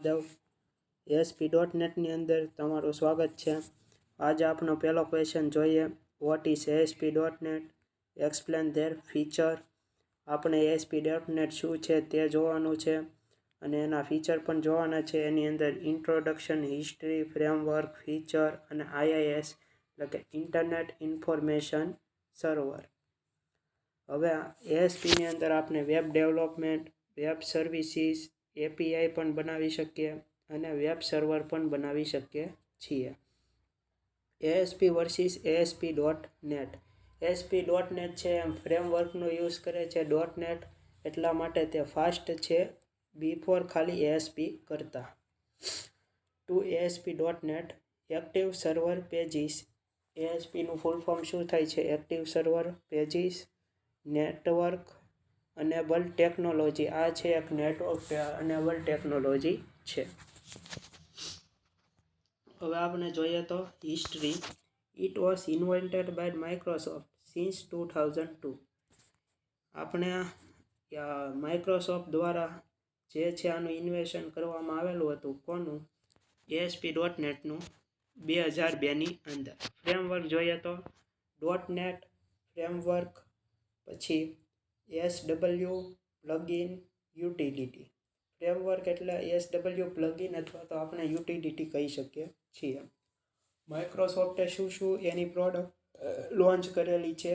Mahadev ASP.NET ની અંદર તમારું સ્વાગત છે। આજે આપણો પહેલો ક્વેશ્ચન જોઈએ, what is ASP.NET, explain there feature. આપણે ASP.NET શું છે તે જોવાનું છે અને એના ફીચર પણ જોવાના છે। એની અંદર ઇન્ટ્રોડક્શન, હિસ્ટ્રી, ફ્રેમવર્ક, ફીચર અને IIS એટલે કે ઇન્ટરનેટ ઇન્ફોર્મેશન સર્વર। હવે ASP ની અંદર આપણે web development, web services, API પણ બનાવી શકીએ અને વેબ સર્વર પણ બનાવી શકીએ છીએ। ASP versus ASP.NET। ASP.NET છે એમ ફ્રેમવર્કનો યુઝ કરે છે .NET, એટલા માટે તે ફાસ્ટ છે બિફોર ખાલી ASP કરતા। To ASP.NET active server pages. ASP નું ફૂલ ફોર્મ શું થાય છે? Active server pages network enable technology. આ છે એક નેટવર્ક અનેબલ ટેકનોલોજી છે। હવે આપણે જોઈએ તો history. It was invented by Microsoft since 2002। આપણે માઇક્રોસોફ્ટ દ્વારા જે છે આનું ઇન્વેન્શન કરવામાં આવેલું હતું। કોનું? ASP.NET નું 2002 ની અંદર। ફ્રેમવર્ક જોઈએ તો .NET ફ્રેમવર્ક, પછી SW પ્લગઇન યુટિલિટી। ફ્રેમવર્ક એટલે SW પ્લગઇન અથવા તો આપણે યુટિલિટી કહી શકીએ છીએ। માઇક્રોસોફ્ટે શું એની પ્રોડક્ટ લોન્ચ કરેલી છે?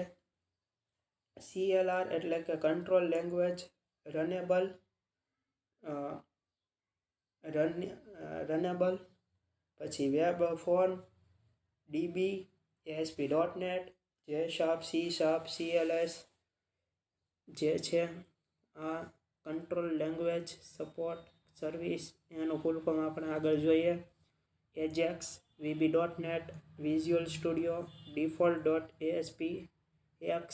CLR એટલે કે કંટ્રોલ લેંગ્વેજ રનેબલ, પછી web form, DB, ASP.NET, JSharp, C#, CLS જે છે આ કંટ્રોલ લેંગ્વેજ સપોર્ટ સર્વિસ, એનું ફૂલ ફોર્મ આપણે આગળ જોઈએ। AJAX, VB.NET, visual studio, default.ASPX,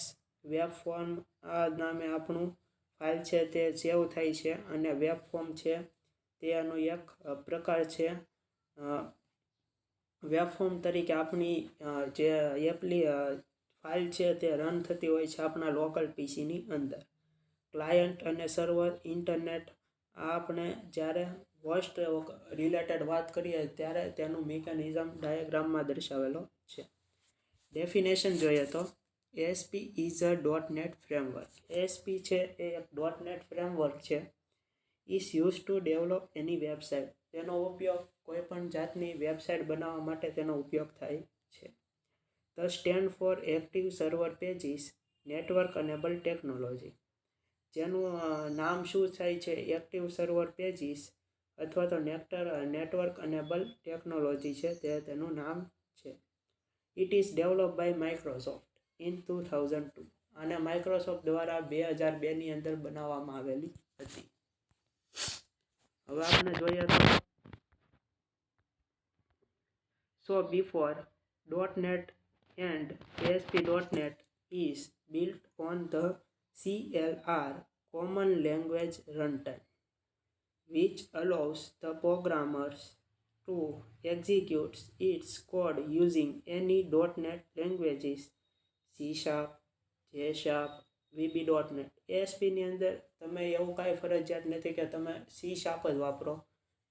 web form આ નામે આપણું ફાઇલ છે તે સેવ થાય છે અને વેબ ફોર્મ છે તે આનો એક પ્રકાર છે। વેબ ફોર્મ તરીકે આપણી જે ફાઇલ છે તે રન થતી હોય છે આપણા લોકલ પીસીની અંદર। ક્લાયન્ટ અને સર્વર ઇન્ટરનેટ આ આપણે જ્યારે હોસ્ટ રિલેટેડ વાત કરીએ ત્યારે તેનું મિકેનિઝમ ડાયાગ્રામમાં દર્શાવેલો છે। ડેફિનેશન જોઈએ તો ASP is a .NET framework. ASP છે એ એક .NET ફ્રેમવર્ક છે। Is use to develop any website. તેનો ઉપયોગ કોઈ પણ જાતની વેબસાઇટ બનાવવા માટે તેનો ઉપયોગ થાય છે। The stand four active server pages network enable technology. જેનું નામ શું થાય છે? એક્ટિવ સર્વર પેજીસ અથવા તો નેટવર્ક અનેબલ ટેકનોલોજી છે તે તેનું નામ છે। It is develop by Microsoft in 2002। આને માઇક્રોસોફ્ટ દ્વારા 2002 ની અંદર બનાવવામાં આવેલી હતી। હવે આપણે જોઈએ તો before .NET and ASP.NET is built on the CLR Common Language Runtime, which allows the programmers to execute its code using any .NET languages, C#, JSharp, VB.NET। ASP ની અંદર તમે એવું કાંઈ ફરજિયાત નથી કે તમે C# જ વાપરો,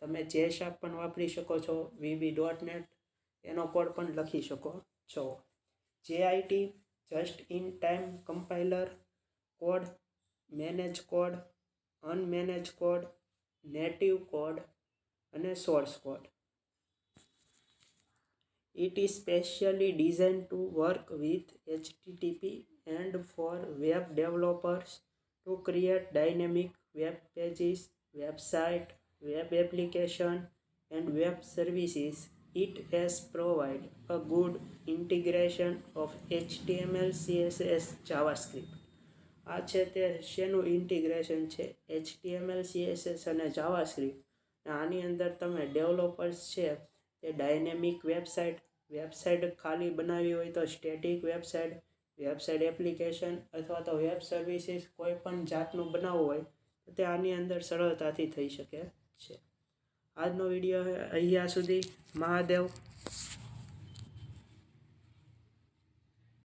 તમે JSharp પણ વાપરી શકો છો, VB.NET એનો કોડ પણ લખી શકો છો। JIT just in time compiler code, manage code, unmanage code, native code અને source code. It is specially designed to work with HTTP and for web developers to create dynamic web pages, website, web application and web services. It has provided a good integration of HTML, CSS, JavaScript। આ છે તે શેનું integration છે? HTML, CSS અને JavaScript। આની અંદર તમે developers છે તે ડાયનેમિક વેબસાઇટ ખાલી બનાવી હોય તો સ્ટેટિક વેબસાઇટ એપ્લિકેશન અથવા તો વેબ સર્વિસીસ કોઈ પણ જાતનું બનાવવું હોય તો તે આની અંદર સરળતાથી થઈ શકે છે। આજનો વિડીયો અહીંયા સુધી। મહાદેવ।